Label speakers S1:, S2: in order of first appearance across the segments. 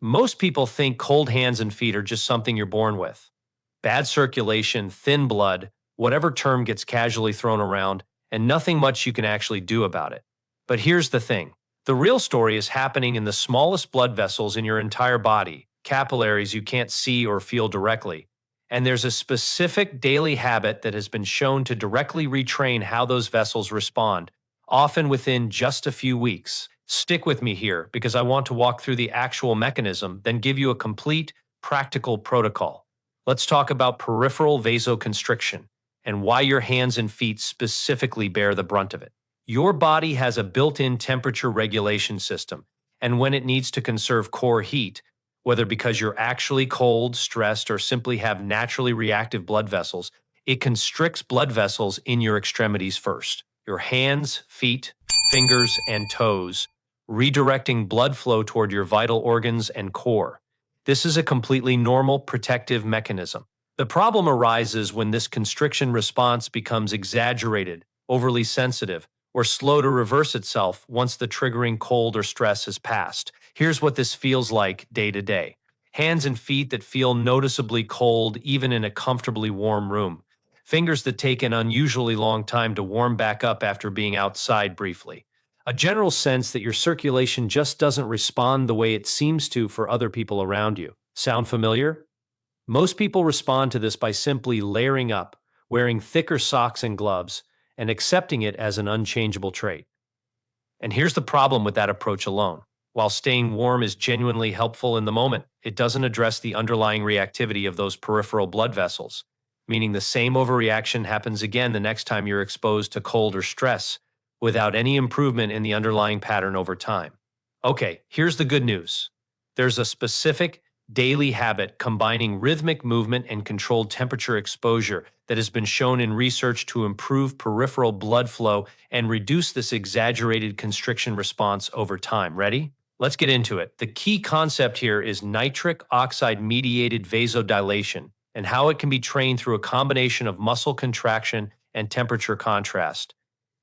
S1: Most people think cold hands and feet are just something you're born with. Bad circulation, thin blood, whatever term gets casually thrown around, and nothing much you can actually do about it. But here's the thing. The real story is happening in the smallest blood vessels in your entire body, capillaries you can't see or feel directly. And there's a specific daily habit that has been shown to directly retrain how those vessels respond, often within just a few weeks. Stick with me here because I want to walk through the actual mechanism, then give you a complete, practical protocol. Let's talk about peripheral vasoconstriction and why your hands and feet specifically bear the brunt of it. Your body has a built-in temperature regulation system, and when it needs to conserve core heat, whether because you're actually cold, stressed, or simply have naturally reactive blood vessels, it constricts blood vessels in your extremities first. Your hands, feet, fingers, and toes, redirecting blood flow toward your vital organs and core. This is a completely normal protective mechanism. The problem arises when this constriction response becomes exaggerated, overly sensitive, or slow to reverse itself once the triggering cold or stress has passed. Here's what this feels like day to day. Hands and feet that feel noticeably cold even in a comfortably warm room. Fingers that take an unusually long time to warm back up after being outside briefly. A general sense that your circulation just doesn't respond the way it seems to for other people around you. Sound familiar? Most people respond to this by simply layering up, wearing thicker socks and gloves, and accepting it as an unchangeable trait. And here's the problem with that approach alone. While staying warm is genuinely helpful in the moment, it doesn't address the underlying reactivity of those peripheral blood vessels, meaning the same overreaction happens again the next time you're exposed to cold or stress, without any improvement in the underlying pattern over time. Okay, here's the good news. There's a specific daily habit combining rhythmic movement and controlled temperature exposure that has been shown in research to improve peripheral blood flow and reduce this exaggerated constriction response over time. Ready? Let's get into it. The key concept here is nitric oxide-mediated vasodilation and how it can be trained through a combination of muscle contraction and temperature contrast.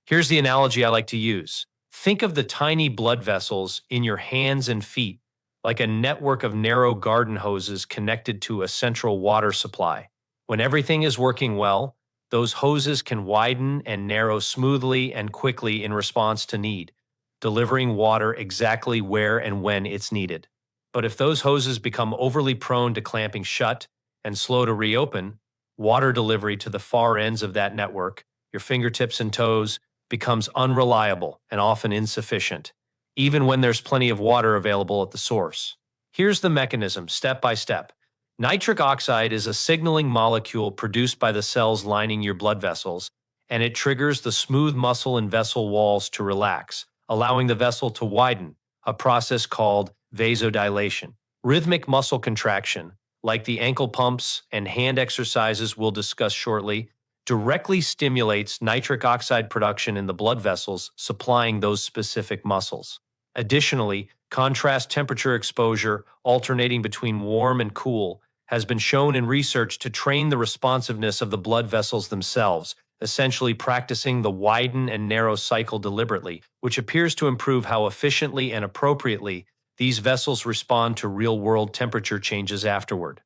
S1: Here's the analogy I like to use. Think of the tiny blood vessels in your hands and feet like a network of narrow garden hoses connected to a central water supply. When everything is working well, those hoses can widen and narrow smoothly and quickly in response to need, delivering water exactly where and when it's needed. But if those hoses become overly prone to clamping shut and slow to reopen, water delivery to the far ends of that network, your fingertips and toes, becomes unreliable and often insufficient, even when there's plenty of water available at the source. Here's the mechanism, step by step. Nitric oxide is a signaling molecule produced by the cells lining your blood vessels, and it triggers the smooth muscle and vessel walls to relax, allowing the vessel to widen, a process called vasodilation. Rhythmic muscle contraction, like the ankle pumps and hand exercises we'll discuss shortly, directly stimulates nitric oxide production in the blood vessels supplying those specific muscles. Additionally, contrast temperature exposure, alternating between warm and cool, has been shown in research to train the responsiveness of the blood vessels themselves, essentially practicing the widen and narrow cycle deliberately, which appears to improve how efficiently and appropriately these vessels respond to real-world temperature changes afterward.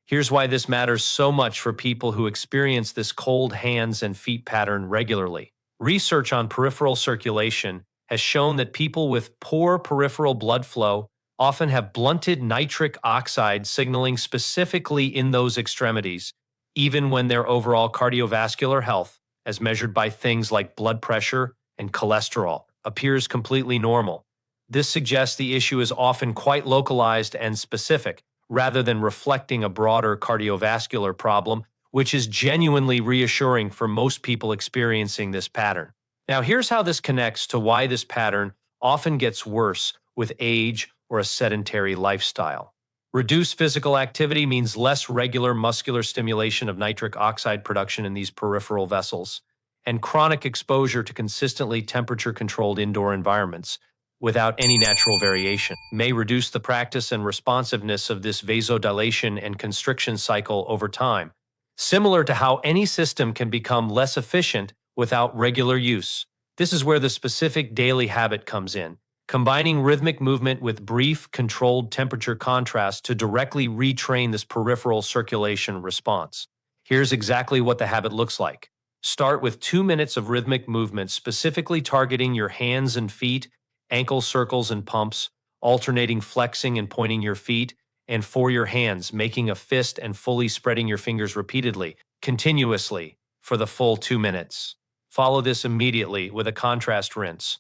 S1: Here's why this matters so much for people who experience this cold hands and feet pattern regularly. Research on peripheral circulation has shown that people with poor peripheral blood flow often have blunted nitric oxide signaling specifically in those extremities, even when their overall cardiovascular health, as measured by things like blood pressure and cholesterol, appears completely normal. This suggests the issue is often quite localized and specific, rather than reflecting a broader cardiovascular problem, which is genuinely reassuring for most people experiencing this pattern. Now, here's how this connects to why this pattern often gets worse with age or a sedentary lifestyle. Reduced physical activity means less regular muscular stimulation of nitric oxide production in these peripheral vessels, and chronic exposure to consistently temperature-controlled indoor environments without any natural variation may reduce the practice and responsiveness of this vasodilation and constriction cycle over time, similar to how any system can become less efficient without regular use. This is where the specific daily habit comes in, combining rhythmic movement with brief, controlled temperature contrast to directly retrain this peripheral circulation response. Here's exactly what the habit looks like. Start with 2 minutes of rhythmic movement, specifically targeting your hands and feet, ankle circles and pumps, alternating flexing and pointing your feet, and for your hands, making a fist and fully spreading your fingers repeatedly, continuously, for the full 2 minutes. Follow this immediately with a contrast rinse,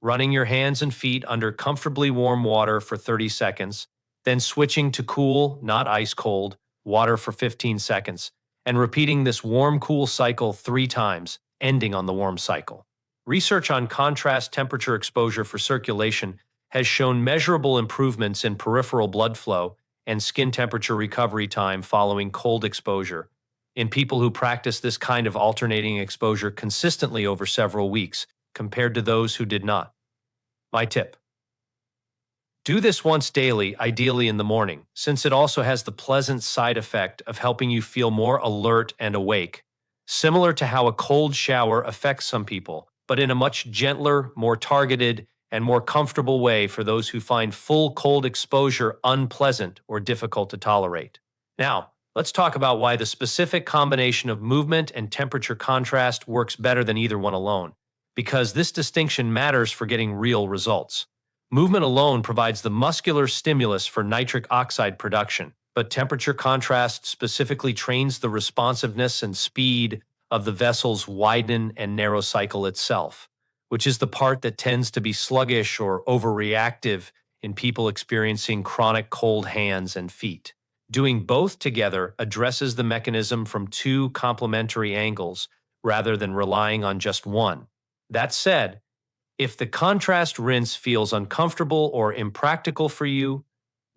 S1: running your hands and feet under comfortably warm water for 30 seconds, then switching to cool, not ice cold, water for 15 seconds, and repeating this warm-cool cycle 3 times, ending on the warm cycle. Research on contrast temperature exposure for circulation has shown measurable improvements in peripheral blood flow and skin temperature recovery time following cold exposure in people who practice this kind of alternating exposure consistently over several weeks, compared to those who did not. My tip: do this once daily, ideally in the morning, since it also has the pleasant side effect of helping you feel more alert and awake, similar to how a cold shower affects some people, but in a much gentler, more targeted, and more comfortable way for those who find full cold exposure unpleasant or difficult to tolerate. Now, let's talk about why the specific combination of movement and temperature contrast works better than either one alone, because this distinction matters for getting real results. Movement alone provides the muscular stimulus for nitric oxide production, but temperature contrast specifically trains the responsiveness and speed of the vessel's widen and narrow cycle itself, which is the part that tends to be sluggish or overreactive in people experiencing chronic cold hands and feet. Doing both together addresses the mechanism from 2 complementary angles rather than relying on just one. That said, if the contrast rinse feels uncomfortable or impractical for you,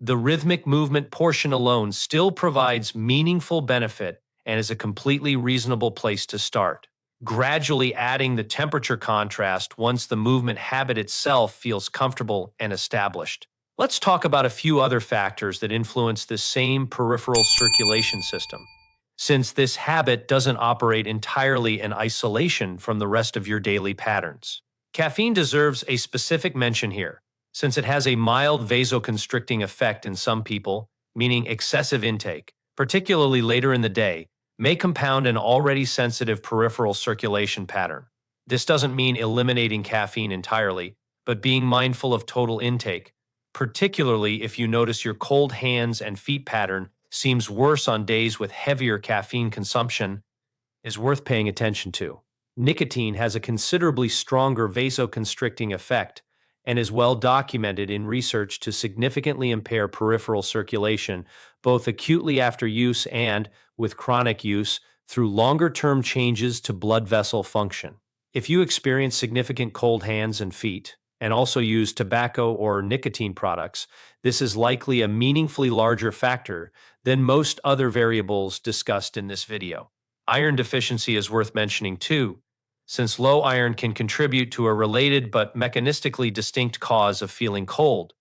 S1: the rhythmic movement portion alone still provides meaningful benefit and is a completely reasonable place to start, gradually adding the temperature contrast once the movement habit itself feels comfortable and established. Let's talk about a few other factors that influence this same peripheral circulation system, since this habit doesn't operate entirely in isolation from the rest of your daily patterns. Caffeine deserves a specific mention here, since it has a mild vasoconstricting effect in some people, meaning excessive intake, particularly later in the day, may compound an already sensitive peripheral circulation pattern. This doesn't mean eliminating caffeine entirely, but being mindful of total intake, particularly if you notice your cold hands and feet pattern seems worse on days with heavier caffeine consumption, is worth paying attention to. Nicotine has a considerably stronger vasoconstricting effect and is well documented in research to significantly impair peripheral circulation, both acutely after use and, with chronic use, through longer-term changes to blood vessel function. If you experience significant cold hands and feet, and also use tobacco or nicotine products, this is likely a meaningfully larger factor than most other variables discussed in this video. Iron deficiency is worth mentioning too, since low iron can contribute to a related but mechanistically distinct cause of feeling cold,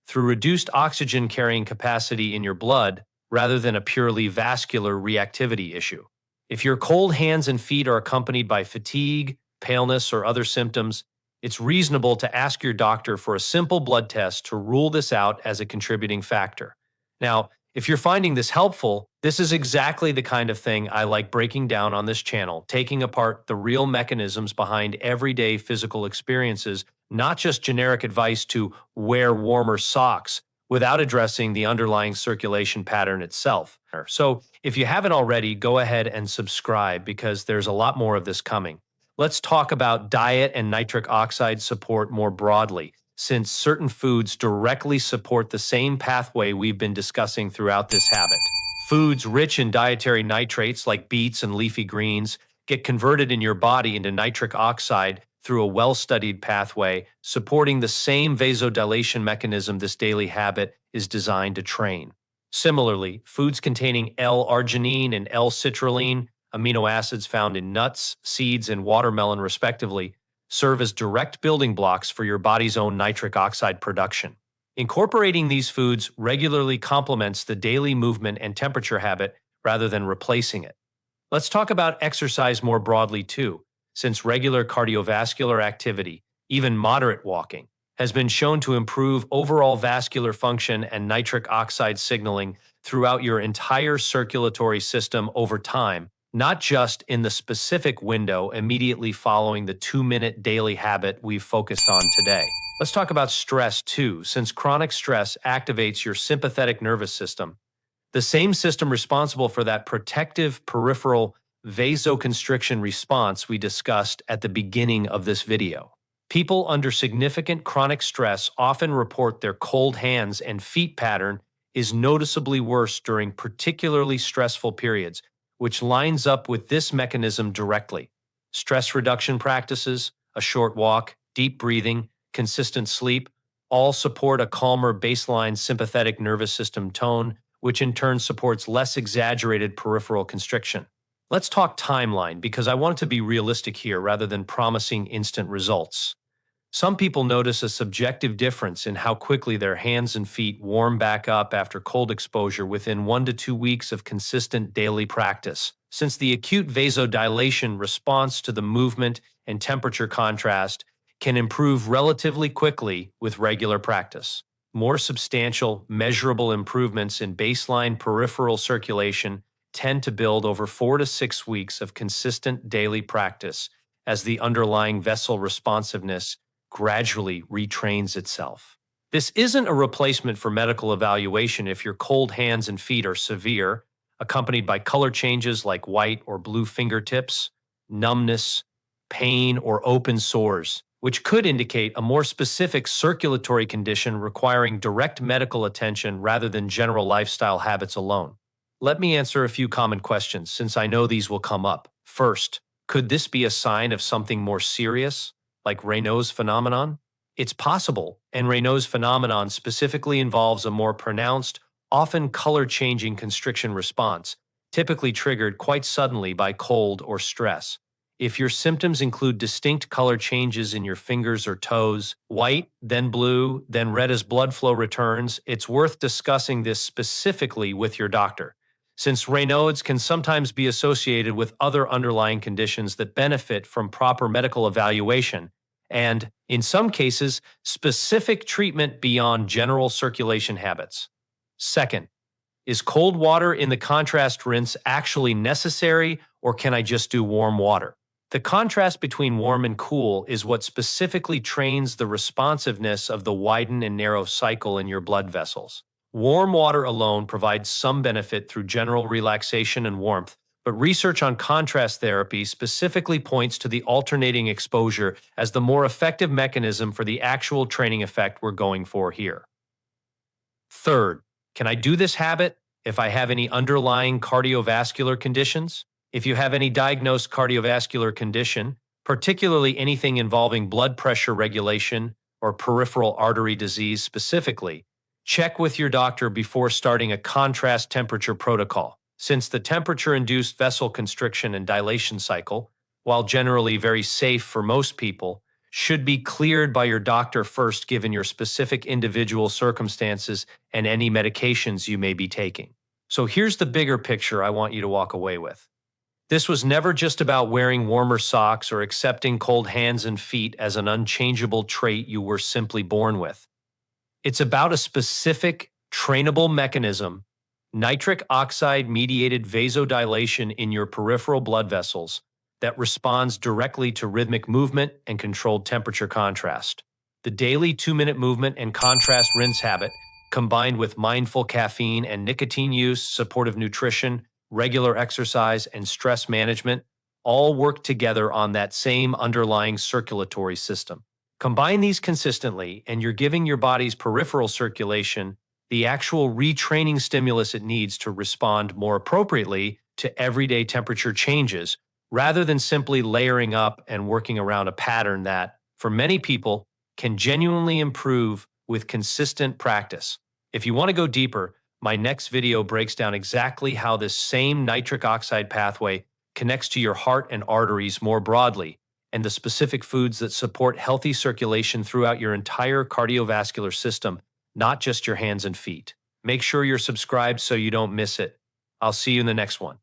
S1: through reduced oxygen carrying capacity in your blood rather than a purely vascular reactivity issue. If your cold hands and feet are accompanied by fatigue, paleness, or other symptoms, it's reasonable to ask your doctor for a simple blood test to rule this out as a contributing factor. Now, if you're finding this helpful, this is exactly the kind of thing I like breaking down on this channel, taking apart the real mechanisms behind everyday physical experiences, not just generic advice to wear warmer socks without addressing the underlying circulation pattern itself. So if you haven't already, go ahead and subscribe because there's a lot more of this coming. Let's talk about diet and nitric oxide support more broadly, since certain foods directly support the same pathway we've been discussing throughout this habit. Foods rich in dietary nitrates like beets and leafy greens get converted in your body into nitric oxide through a well-studied pathway, supporting the same vasodilation mechanism this daily habit is designed to train. Similarly, foods containing L-arginine and L-citrulline, amino acids found in nuts, seeds, and watermelon respectively, serve as direct building blocks for your body's own nitric oxide production. Incorporating these foods regularly complements the daily movement and temperature habit rather than replacing it. Let's talk about exercise more broadly too, since regular cardiovascular activity, even moderate walking, has been shown to improve overall vascular function and nitric oxide signaling throughout your entire circulatory system over time, not just in the specific window immediately following the 2-minute daily habit we've focused on today. Let's talk about stress too, since chronic stress activates your sympathetic nervous system, the same system responsible for that protective peripheral vasoconstriction response we discussed at the beginning of this video. People under significant chronic stress often report their cold hands and feet pattern is noticeably worse during particularly stressful periods, which lines up with this mechanism directly. Stress reduction practices, a short walk, deep breathing, consistent sleep, all support a calmer baseline sympathetic nervous system tone, which in turn supports less exaggerated peripheral constriction. Let's talk timeline, because I want to be realistic here rather than promising instant results. Some people notice a subjective difference in how quickly their hands and feet warm back up after cold exposure within 1 to 2 weeks of consistent daily practice, since the acute vasodilation response to the movement and temperature contrast can improve relatively quickly with regular practice. More substantial, measurable improvements in baseline peripheral circulation tend to build over 4 to 6 weeks of consistent daily practice as the underlying vessel responsiveness gradually retrains itself. This isn't a replacement for medical evaluation if your cold hands and feet are severe, accompanied by color changes like white or blue fingertips, numbness, pain, or open sores, which could indicate a more specific circulatory condition requiring direct medical attention rather than general lifestyle habits alone. Let me answer a few common questions, since I know these will come up. First, could this be a sign of something more serious, like Raynaud's phenomenon? It's possible, and Raynaud's phenomenon specifically involves a more pronounced, often color-changing constriction response, typically triggered quite suddenly by cold or stress. If your symptoms include distinct color changes in your fingers or toes, white, then blue, then red as blood flow returns, it's worth discussing this specifically with your doctor, since Raynaud's can sometimes be associated with other underlying conditions that benefit from proper medical evaluation and, in some cases, specific treatment beyond general circulation habits. Second, is cold water in the contrast rinse actually necessary, or can I just do warm water? The contrast between warm and cool is what specifically trains the responsiveness of the widen and narrow cycle in your blood vessels. Warm water alone provides some benefit through general relaxation and warmth, but research on contrast therapy specifically points to the alternating exposure as the more effective mechanism for the actual training effect we're going for here. Third, can I do this habit if I have any underlying cardiovascular conditions? If you have any diagnosed cardiovascular condition, particularly anything involving blood pressure regulation or peripheral artery disease specifically, check with your doctor before starting a contrast temperature protocol, since the temperature-induced vessel constriction and dilation cycle, while generally very safe for most people, should be cleared by your doctor first given your specific individual circumstances and any medications you may be taking. So here's the bigger picture I want you to walk away with. This was never just about wearing warmer socks or accepting cold hands and feet as an unchangeable trait you were simply born with. It's about a specific, trainable mechanism, nitric oxide-mediated vasodilation in your peripheral blood vessels, that responds directly to rhythmic movement and controlled temperature contrast. The daily 2-minute movement and contrast rinse habit, combined with mindful caffeine and nicotine use, supportive nutrition, regular exercise, and stress management, all work together on that same underlying circulatory system. Combine these consistently, and you're giving your body's peripheral circulation the actual retraining stimulus it needs to respond more appropriately to everyday temperature changes, rather than simply layering up and working around a pattern that, for many people, can genuinely improve with consistent practice. If you want to go deeper, my next video breaks down exactly how this same nitric oxide pathway connects to your heart and arteries more broadly, and the specific foods that support healthy circulation throughout your entire cardiovascular system, not just your hands and feet. Make sure you're subscribed so you don't miss it. I'll see you in the next one.